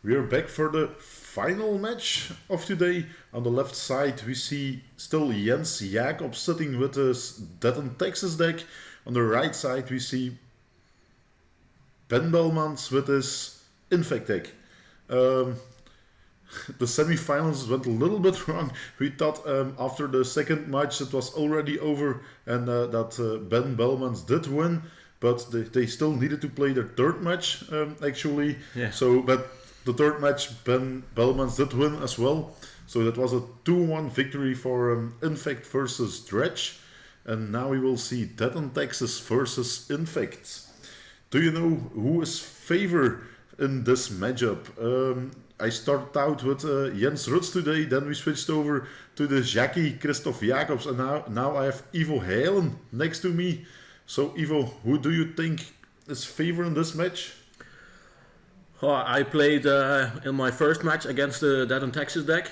We are back for the final match of today. On the left side we see still Jens Jacob sitting with his Dead Texas deck. On the right side we see Belmans with his Infect deck. The semi-finals went a little bit wrong. We thought after the second match it was already over and that Ben Belmans did win, but they still needed to play their third match actually. Yeah. So, but the third match Ben Belmans did win as well. So that was a 2-1 victory for Infect versus Dredge. And now we will see Dead on Texas versus Infect. Do you know who is favor in this matchup? I started out with Jens Ruts today, then we switched over to the Jackie Christoph Jacobs, and now I have Ivo Heilen next to me. So Ivo, who do you think is favor in this match? I played in my first match against the Dead on Texas deck,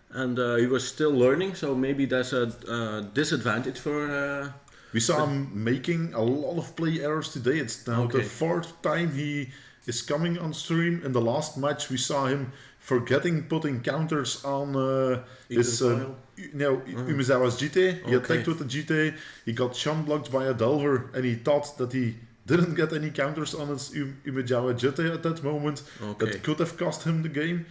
and he was still learning, so maybe there's a disadvantage for... We saw him making a lot of play errors today. It's now the fourth time he is coming on stream. In the last match we saw him forgetting putting counters on his Umezawa's GT. He attacked with the GT, he got chum blocked by a Delver, and he thought that he didn't get any counters on his Umezawa GT at that moment. That could have cost him the game.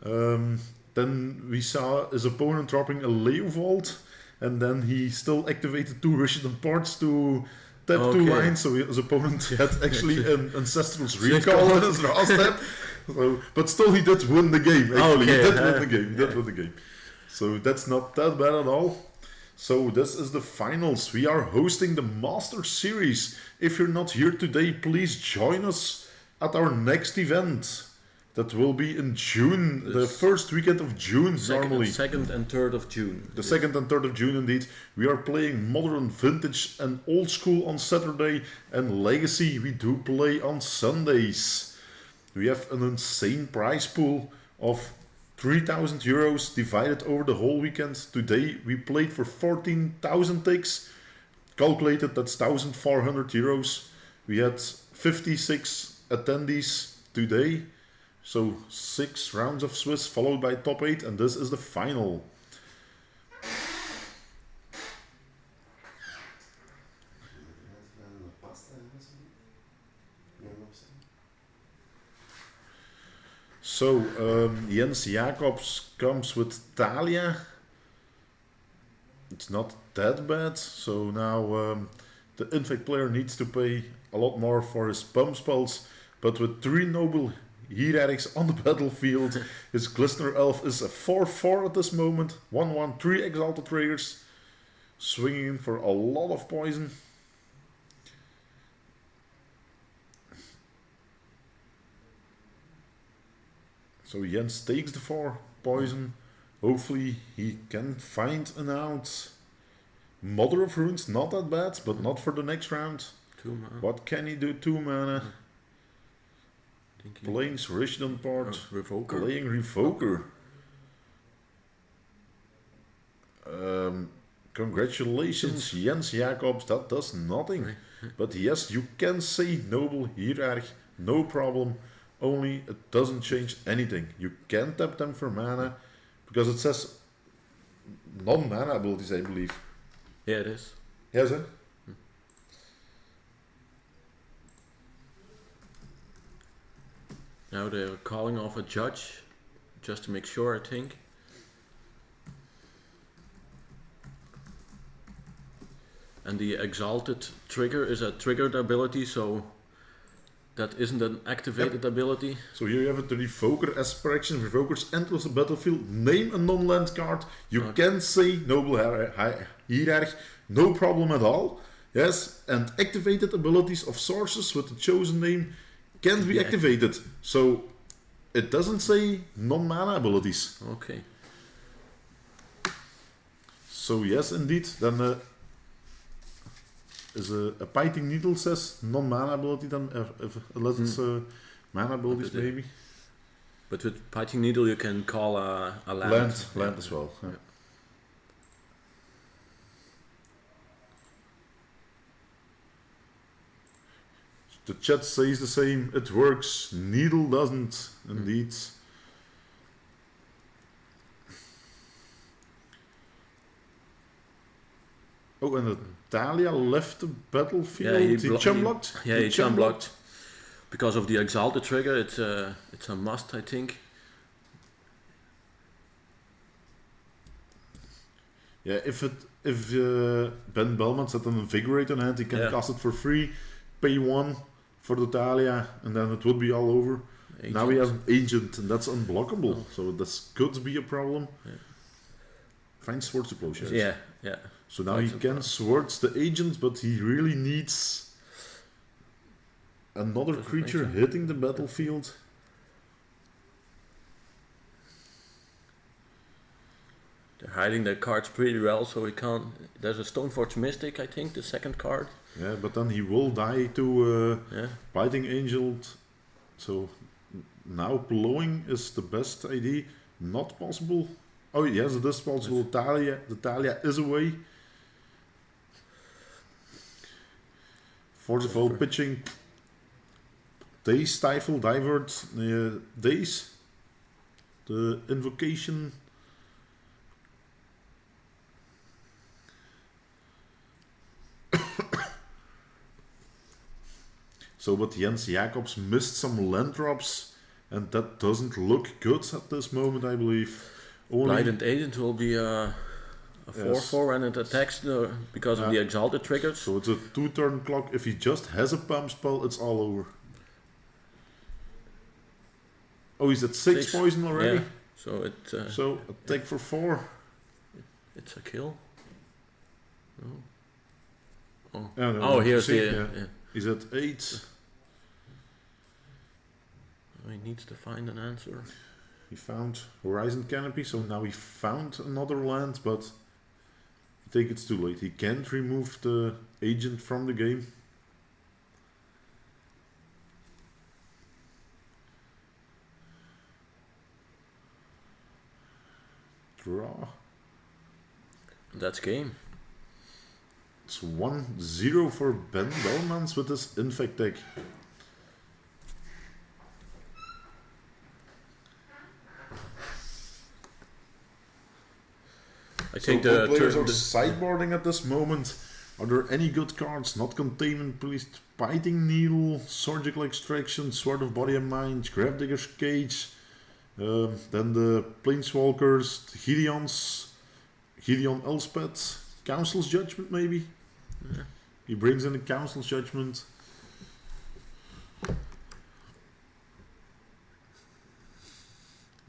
Then we saw his opponent dropping a Leovold, and then he still activated 2 Russian ports to tap 2 lines, so his opponent had actually an Ancestral's Recall in his last step. So, but still he did win the game, actually. He did win the game. So that's not that bad at all. So this is the finals. We are hosting the Master Series. If you're not here today, please join us at our next event. That will be in June, the first weekend of June normally. 2nd and 3rd of June. The 2nd and 3rd of June indeed. We are playing Modern, Vintage and Old School on Saturday, and Legacy we do play on Sundays. We have an insane prize pool of 3,000 euros divided over the whole weekend. Today we played for 14,000 ticks. Calculated that's 1,400 euros. We had 56 attendees today. So 6 rounds of Swiss followed by top 8, and this is the final. So Jens Jacobs comes with Thalia. It's not that bad. So now the Infect player needs to pay a lot more for his pump spells, but with 3 noble Hierarchs on the battlefield, his Glistener Elf is a 4-4 at this moment. 1-1, 3 Exalted Raiders, swinging in for a lot of poison. So Jens takes the 4 poison. Hopefully he can find an out. Mother of Runes, not that bad, but not for the next round. 2 mana. What can he do? 2 mana. Playing Resident Port, playing Revoker. Congratulations, Jens Jacobs, that does nothing. But yes, you can say Noble Hierarch, no problem. Only it doesn't change anything. You can tap them for mana, because it says non-mana abilities, I believe. Yeah, it is. Yes, sir? Now they're calling off a judge, just to make sure, I think. And the Exalted trigger is a triggered ability, so that isn't an activated ability. So here you have it, the Revoker Aspiration. Revokers enters the battlefield, name a non-land card. You can say Noble Hierarch, no problem at all. Yes, and activated abilities of sources with the chosen name can't be activated. So it doesn't say non-mana abilities. Okay. So yes, indeed. Then is a Biting Needle says non-mana ability. Then unless it's mana abilities maybe. But with Biting Needle you can call a land. Land as well. Yeah. The chat says the same. It works. Needle doesn't, indeed. Oh, and Italia left the battlefield. Yeah, he chum-blocked? Yeah, he chum-blocked. Because of the Exalted trigger, it's a must, I think. Yeah, if Ben Belmans had an Invigorate on hand, he can cast it for free, pay 1 for the Talia, and then it would be all over. Agent. Now he has an Agent, and that's unblockable, so this could be a problem. Yeah. Find Swords to Plowshares. Yeah, yeah. So now he can Swords the Agent, but he really needs another creature hitting the battlefield. They're hiding their cards pretty well, so he can't. There's a Stoneforge Mystic, I think, the second card. Yeah, but then he will die to Biting Angel. So now plowing is the best idea. Not possible. Oh yes, it is possible. The Talia is away. Force of All pitching. Daze, Stifle, Divert, Daze. The Invocation. So, but Jens Jacobs missed some land drops, and that doesn't look good at this moment, I believe. Blighted Agent will be a 4/4 and it attacks because of the Exalted triggers. So it's a 2-turn clock. If he just has a pump spell, it's all over. Oh, he's at 6 poison already? Yeah. So it... so attack for 4. It's a kill. No. Oh, no, here's see, the... He's at 8. He needs to find an answer. He found Horizon Canopy, so now he found another land, but I think it's too late. He can't remove the Agent from the game. Draw. That's game. It's 1-0 for Ben Belmans with his Infect deck. I think the players are sideboarding at this moment. Are there any good cards? Not Containment Priest, Biting Needle, Surgical Extraction, Sword of Body and Mind, Gravedigger's Cage, then the Planeswalkers, Gideon Elspeth, Council's Judgment maybe? Yeah. He brings in the Council's Judgment.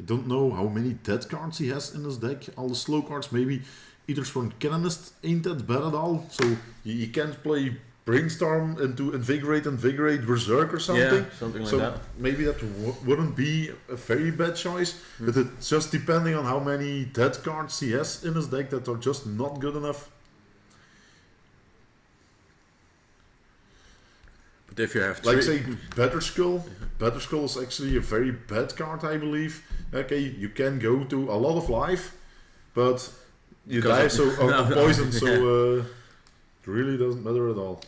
I don't know how many dead cards he has in his deck. All the slow cards, maybe Ethersworn Canonist ain't that bad at all. So you can't play Brainstorm into Invigorate, Berserk or something. Yeah, something like that. Maybe that wouldn't be a very bad choice. But it's just depending on how many dead cards he has in his deck that are just not good enough. But if you have like say Batterskull is actually a very bad card, I believe. Okay, you can go to a lot of life, but you die of poison, so it really doesn't matter at all.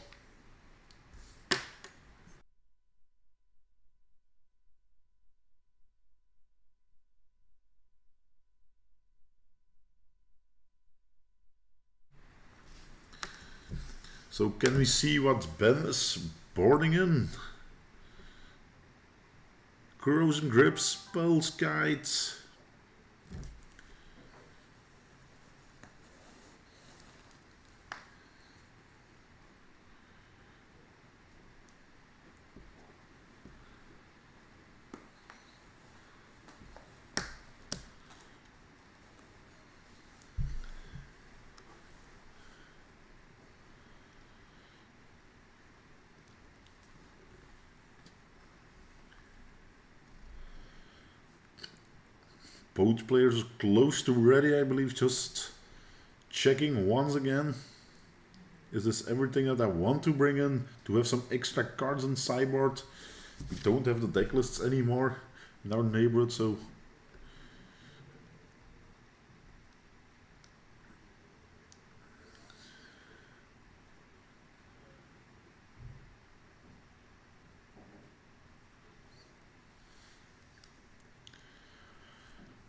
So can we see what Ben is boarding in? Corrosion Grip, Spells Guide. Both players are close to ready, I believe. Just checking once again. Is this everything that I want to bring in? To have some extra cards on sideboard. We don't have the deck lists anymore in our neighborhood, so...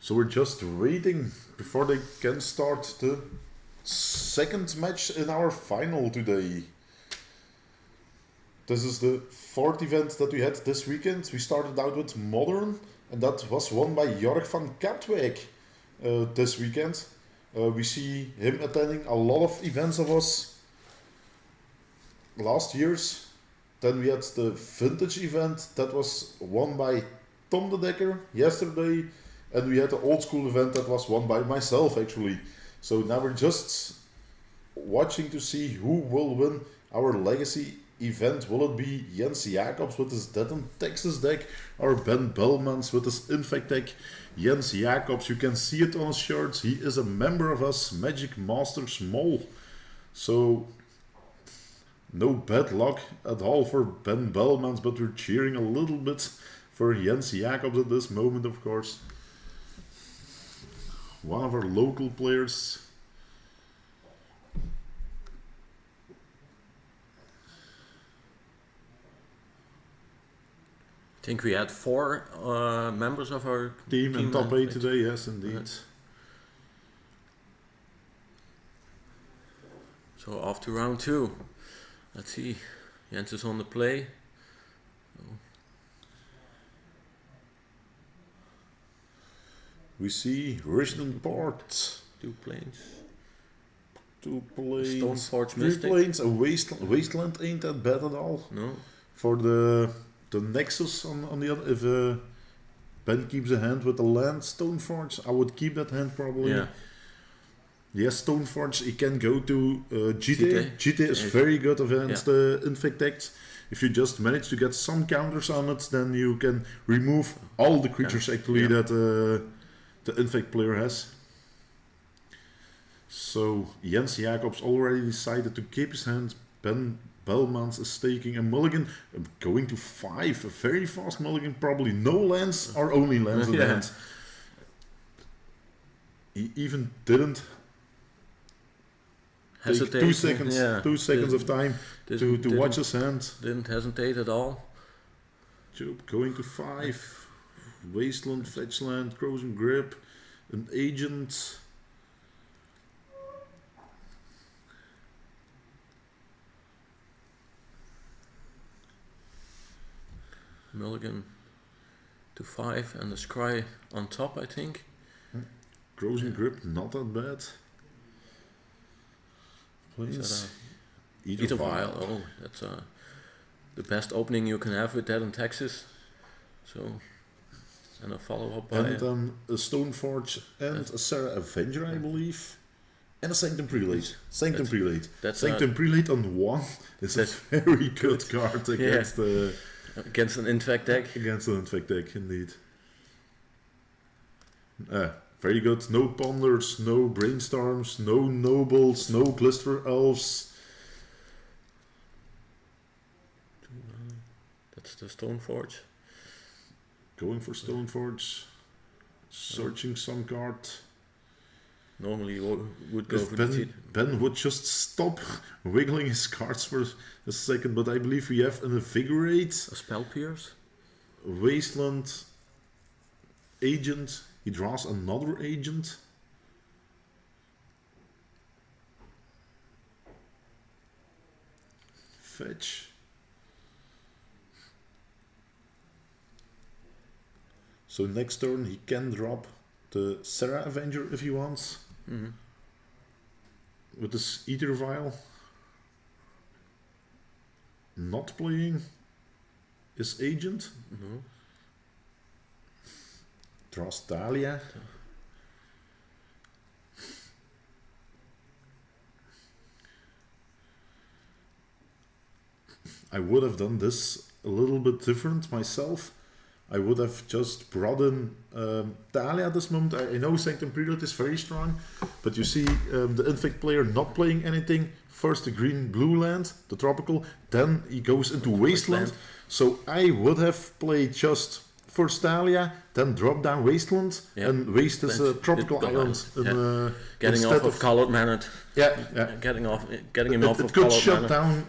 So we're just waiting before they can start the second match in our final today. This is the fourth event that we had this weekend. We started out with Modern, and that was won by Jorg van Katwijk this weekend. We see him attending a lot of events of us last year's. Then we had the Vintage event that was won by Tom de Dekker yesterday. And we had the Old School event that was won by myself actually. So now we're just watching to see who will win our Legacy event. Will it be Jens Jacobs with his Dead and Texas deck or Ben Belmans with his Infect deck? Jens Jacobs, you can see it on his shirts. He is a member of us, Magic Masters Mole. So no bad luck at all for Ben Belmans, but we're cheering a little bit for Jens Jacobs at this moment, of course. One of our local players. I think we had 4 members of our team in top 8 today, yes indeed. Right. So off to round 2. Let's see. Jens is on the play. We see Richmond Port. 2 planes. 2 planes. Stoneforge 3 Mystic. planes. A wasteland ain't that bad at all. No. For the Nexus on the other. If Ben keeps a hand with the land Stoneforge, I would keep that hand probably. Yeah. Yes, Stoneforge. He can go to GT. GT is very good against the Infect decks. If you just manage to get some counters on it, then you can remove all the creatures actually that the Infect player has. So Jens Jacobs already decided to keep his hand. Ben Belmans is taking a mulligan, going to 5, a very fast mulligan, probably no lands or only lands in hand. He even didn't hesitate. Take 2 seconds of time to watch his hand. Didn't hesitate at all. Job going to 5. Wasteland, Fetchland, Frozen Grip, an Agent. Mulligan to 5 and the Scry on top, I think. Frozen Grip, not that bad. Please. Eat a Vial. Oh, that's the best opening you can have with that in Texas. So, and a follow-up by... And a Stoneforge and a Sarah Avenger, I believe. And a Sanctum Prelate. Sanctum Prelate. Sanctum Prelate on 1 is a very good card against against an Infect deck. Against an Infect deck, indeed. Very good. No Ponders, no Brainstorms, no Nobles, no Glister Elves. That's the Stoneforge. Going for Stoneforge. Searching some card. Normally you would go for Ben would just stop wiggling his cards for a second, but I believe we have an Invigorate. A Spell Pierce. Wasteland. Agent. He draws another Agent. Fetch. So next turn he can drop the Sarah Avenger if he wants. With this Ether Vial. Not playing his Agent. Draws Dahlia. I would have done this a little bit different myself. I would have just brought in Dahlia at this moment. I know Sanctum Prelate is very strong, but you see the Infect player not playing anything. First the green-blue land, the tropical, then he goes into Wasteland. So I would have played just first Dahlia, then drop down Wasteland, and waste his tropical island. Getting off of colored mana. Getting him off of colored mana. It could shut down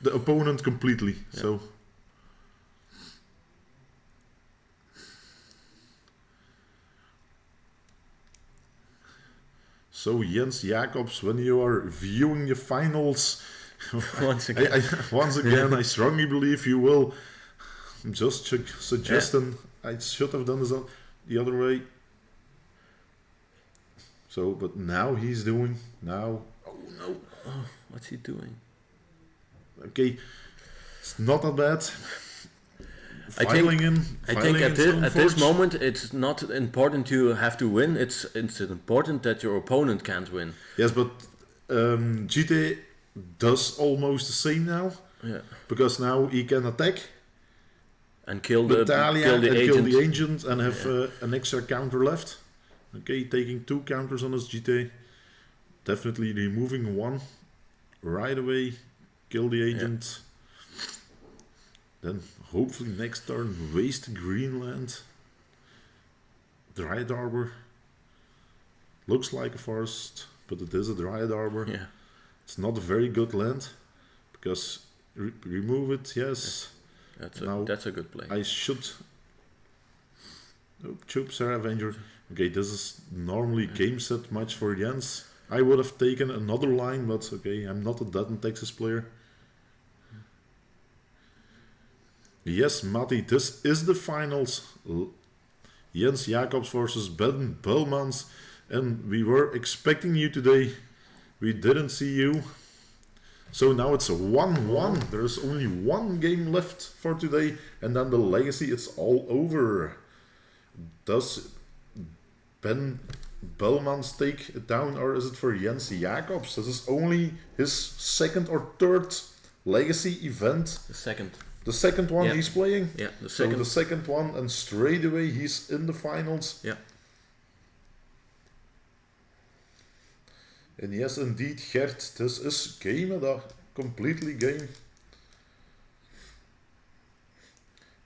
the opponent completely. So. So Jens Jacobs, when you are viewing the finals, Once again. once again, I strongly believe you will. I'm just suggesting I should have done this the other way. So, but now he's doing now. Oh no! Oh, what's he doing? Okay, it's not that bad. I think at this moment it's not important you have to win. It's important that your opponent can't win. Yes, but GT does almost the same now. Yeah. Because now he can attack and kill the agent and have an extra counter left. Okay, taking 2 counters on his GT. Definitely removing 1 right away. Kill the agent. Then hopefully next turn waste Greenland. Dryad Arbor. Looks like a forest, but it is a Dryad Arbor. Yeah. It's not a very good land because remove it. Yes. That's a good play. I should. Oh, Troops are Avenger. Okay, this is normally game set match for Jens. I would have taken another line, but okay, I'm not a Dutton Texas player. Yes, Matti, this is the finals. Jens Jacobs versus Ben Belmans. And we were expecting you today. We didn't see you. So now it's a 1-1. There's only 1 game left for today. And then the legacy, it's all over. Does Ben Belmans take it down, or is it for Jens Jacobs? This is only his 2nd or 3rd legacy event. The second one he's playing? Yeah, the second. So the 2nd one, and straight away he's in the finals. Yeah. And yes, indeed, Gert, this is game, completely game.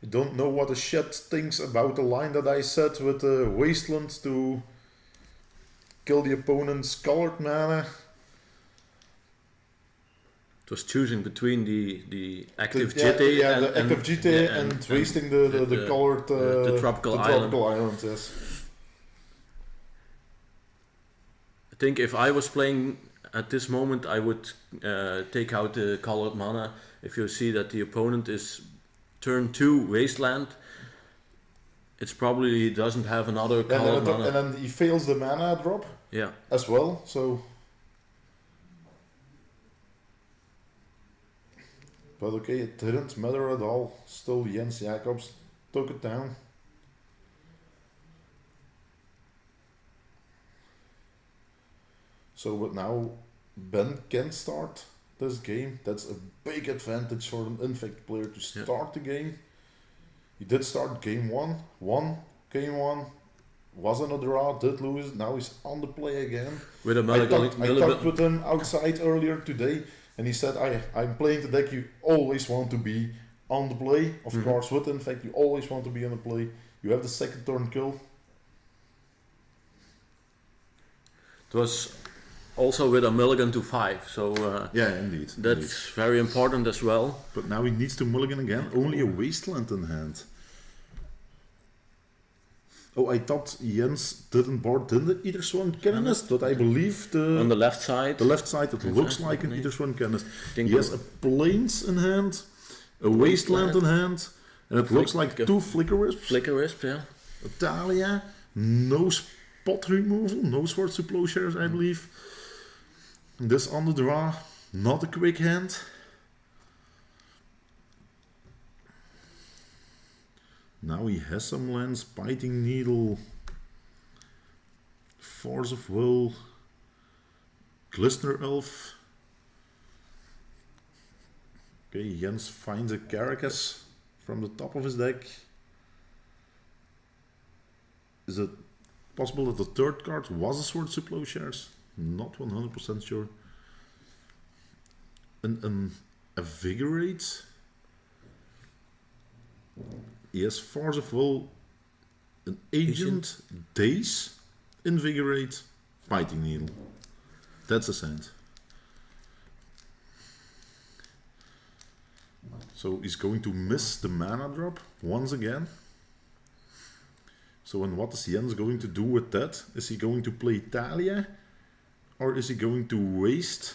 I don't know what the chat thinks about the line that I said with the Wasteland to kill the opponent's colored mana. It was choosing between the active the active GT and wasting the colored the tropical island. Yes. I think if I was playing at this moment, I would take out the colored mana. If you see that the opponent is turn 2 wasteland, it's probably he doesn't have another colored mana. And then he fails the mana drop. Yeah. As well. So. But okay, it didn't matter at all. Still Jens Jacobs took it down. So but now Ben can start this game. That's a big advantage for an Infect player to start the game. He did start game 1, won game 1, was on a draw, did lose, now he's on the play again. With a I talked with him outside earlier today. And he said, I'm playing the deck you always want to be on the play. Of course, with Infect, you always want to be on the play. You have the 2nd turn kill. It was also with a mulligan to 5, so yeah, indeed. That's very important as well. But now he needs to mulligan again. Only a wasteland in hand. Oh, I thought Jens didn't board in the Ethersworn Canonist, but I believe on the left side. It looks like an Ethersworn Canonist. He has a Plains in hand, a Wasteland in hand, and it looks like 2 Flicker Wisps. Flicker Wisp, yeah. A Thalia, no spot removal, no Swords to Plowshares, I believe. And this on the draw, not a quick hand. Now he has some lands, Biting Needle, Force of Will, Glistener Elf. Okay, Jens finds a Caracas from the top of his deck. Is it possible that the 3rd card was a Swords to Plowshares? Not 100% sure. And a Vigorate. Yes, Force of Will, an Agent, Daze, Invigorate, Biting Needle. That's a sand. So he's going to miss the mana drop once again. So and what is Jens going to do with that? Is he going to play Thalia? or is he going to waste?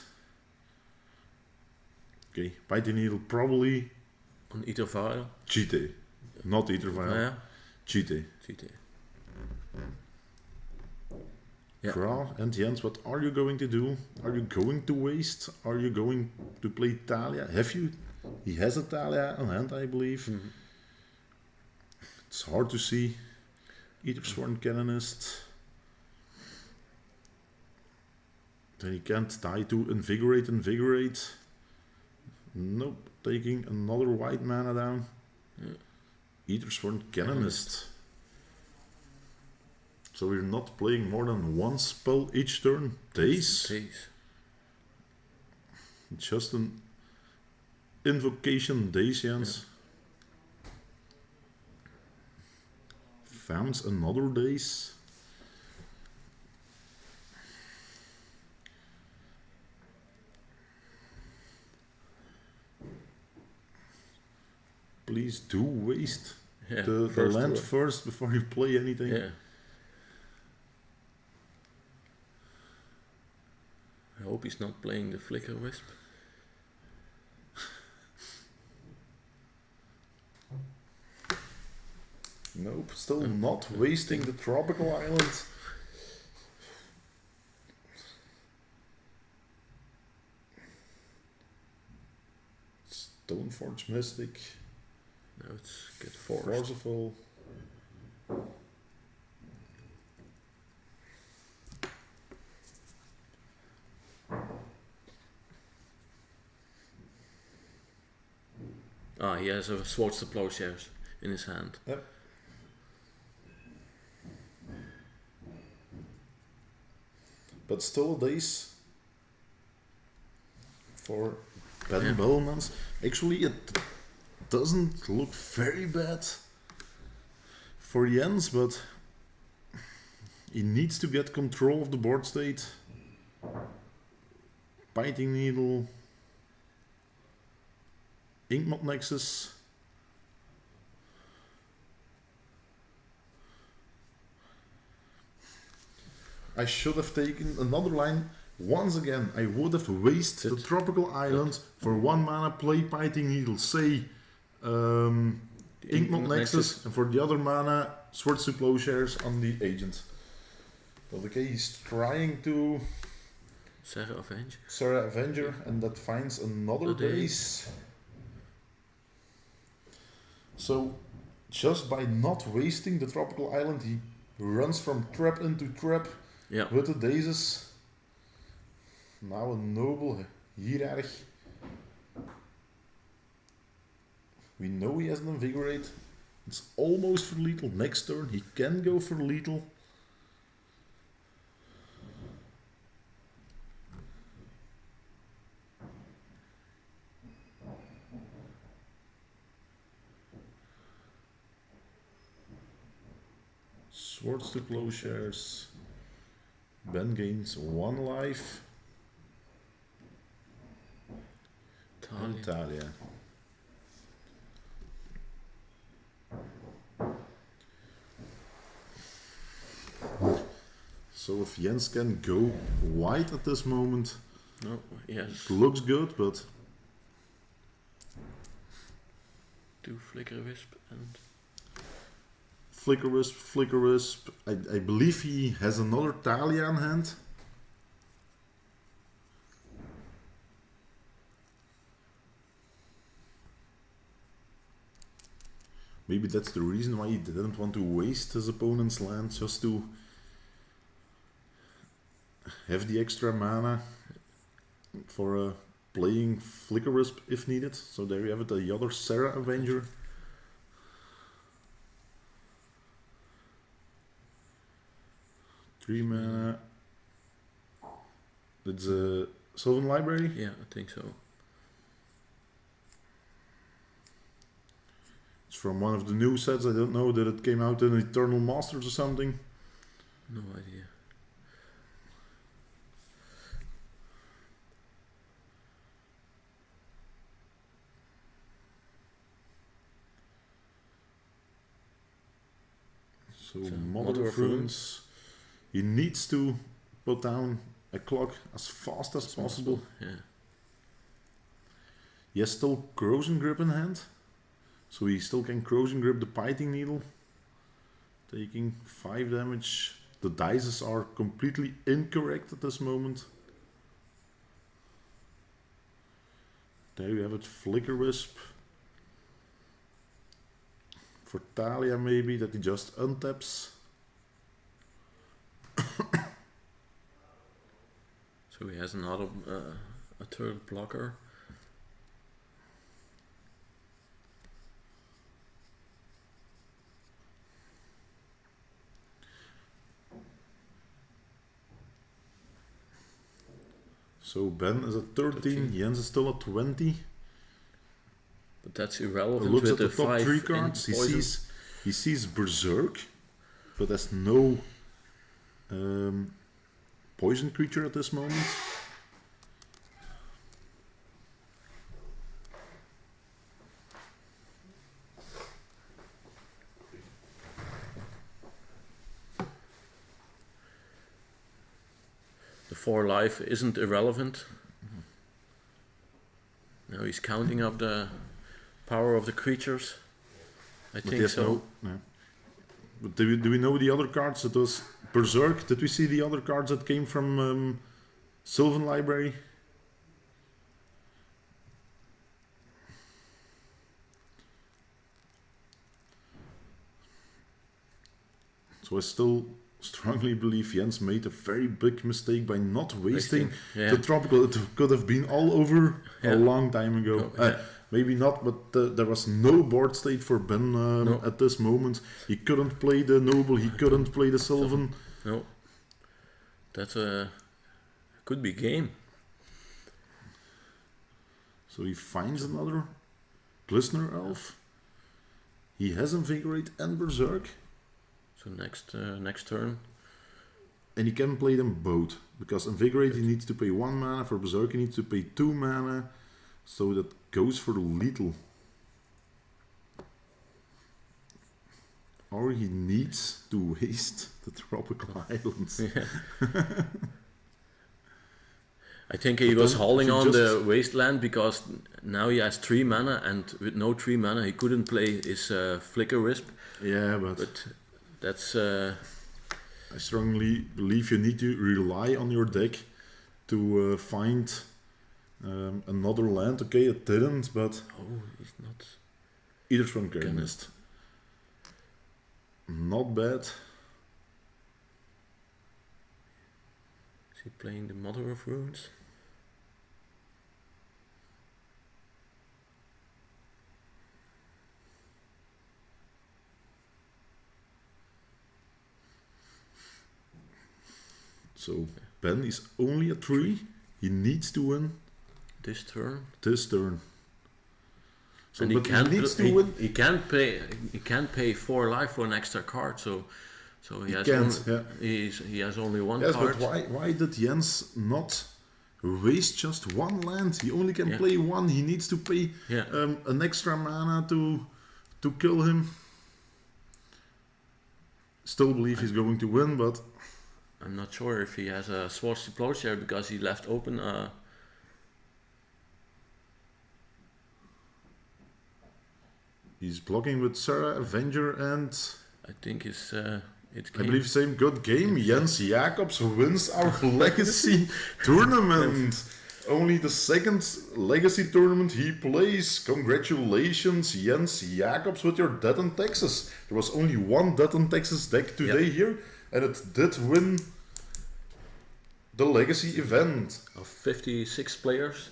Okay, Biting Needle probably On Ether Vial. GT. Not Ether Vial. Yeah. GT. GT. Yeah. Kra and Jens, what are you going to do? Are you going to waste? Are you going to play Talia? Have you? He has a Talia on hand, I believe. Mm-hmm. It's hard to see. Either Sworn Canonist. Then he can't die to Invigorate. Nope, taking another white mana down. Yeah. Either Sworn Canonist. So we're not playing more than one spell each turn. Daze. Just an invocation Daze, Jens. Fams another Daze. Please do waste the land first before you play anything. Yeah. I hope he's not playing the Flicker Wisp. Nope, still not wasting the Tropical Island. Stoneforge Mystic. No, it's get forced. Forceful. Ah, he has a Swords to Plowshares in his hand. Yep. But still a Daze for Belmans. Actually, it doesn't look very bad for Jens, but he needs to get control of the board state. Biting Needle, Inkmot Nexus. I should have taken another line. Once again, I would have wasted the Tropical Island for 1 mana, play Biting Needle, say Inkmot Nexus, and for the other mana, Swords to Plowshares on the Agent. But okay, he's trying to Sarah Avenger, and that finds another base. So, just by not wasting the Tropical Island, he runs from trap into trap with the Dazes. Now a noble Hierarch. We know he has an Invigorate. It's almost for lethal. Next turn he can go for lethal. Swords to Plowshares. Ben gains 1 life. Talia. So if Jens can go white at this moment, it looks good, but do Flicker Wisp and Flicker Wisp. I believe he has another Talia in hand. Maybe that's the reason why he didn't want to waste his opponent's land, just to have the extra mana for playing Flicker Wisp if needed. So there you have it, the other Sarah Avenger. Three mana. It's a Sylvan Library? Yeah, I think so. It's from one of the new sets. I don't know that it came out in Eternal Masters or something. No idea. So Mother of Runes. He needs to put down a clock as fast as possible. Yeah. He has still corrosion grip in hand, so he still can corrosion grip the piting needle, taking 5 damage. The dices are completely incorrect at this moment. There you have it, Flicker Wisp. For Talia maybe, that he just untaps. So he has another a third blocker. So Ben is at 13, Jens is still at 20. But that's irrelevant. Looks with at the top 5 3 cards. in He sees Berserk, but there's no poison creature at this moment. The 4 life isn't irrelevant. Now he's counting up the power of the creatures. I think so. No. But do we know the other cards? It was Berserk. Did we see the other cards that came from Sylvan Library? So I still strongly believe Jens made a very big mistake by not wasting the tropical. It could have been all over a long time ago. Maybe not, but there was no board state for Ben at this moment. He couldn't play the Noble, he couldn't play the Sylvan. No. That's could be game. So he finds another Glistener Elf. He has Invigorate and Berserk. So next turn. And he can play them both. Because Invigorate he needs to pay 1 mana, for Berserk he needs to pay 2 mana. So that goes for the lethal. Or he needs to waste the tropical islands. I think he was holding on the wasteland because now he has 3 mana, and with no 3 mana he couldn't play his Flicker Wisp. Yeah, but that's... I strongly believe you need to rely on your deck to find another land. Okay, it didn't, but... Oh, he's not... Either from Grandmist. Not bad. Is he playing the Mother of Runes? So Ben is only at 3. He needs to win this turn. So and he can't pay 4 life for an extra card. So he has only 1 card. But why did Jens not waste just 1 land? He only can play 1. He needs to pay an extra mana to kill him. Still believe he's going to win, but I'm not sure if he has a Swartz to Plowshare because he left open he's blocking with Sarah, Avenger, and I think it's I believe same good game. Jens Jacobs wins our Legacy tournament. Only the 2nd Legacy tournament he plays. Congratulations, Jens Jacobs, with your Death in Texas. There was only 1 Death in Texas deck today here, and it did win the Legacy event. Of 56 players.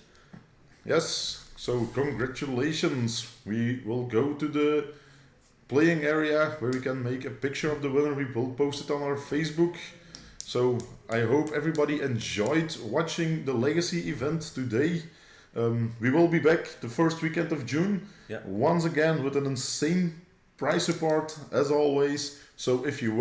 Yes, so congratulations. We will go to the playing area where we can make a picture of the winner. We will post it on our Facebook. So I hope everybody enjoyed watching the Legacy event today. We will be back the first weekend of June. Once again with an insane prize support as always. So if you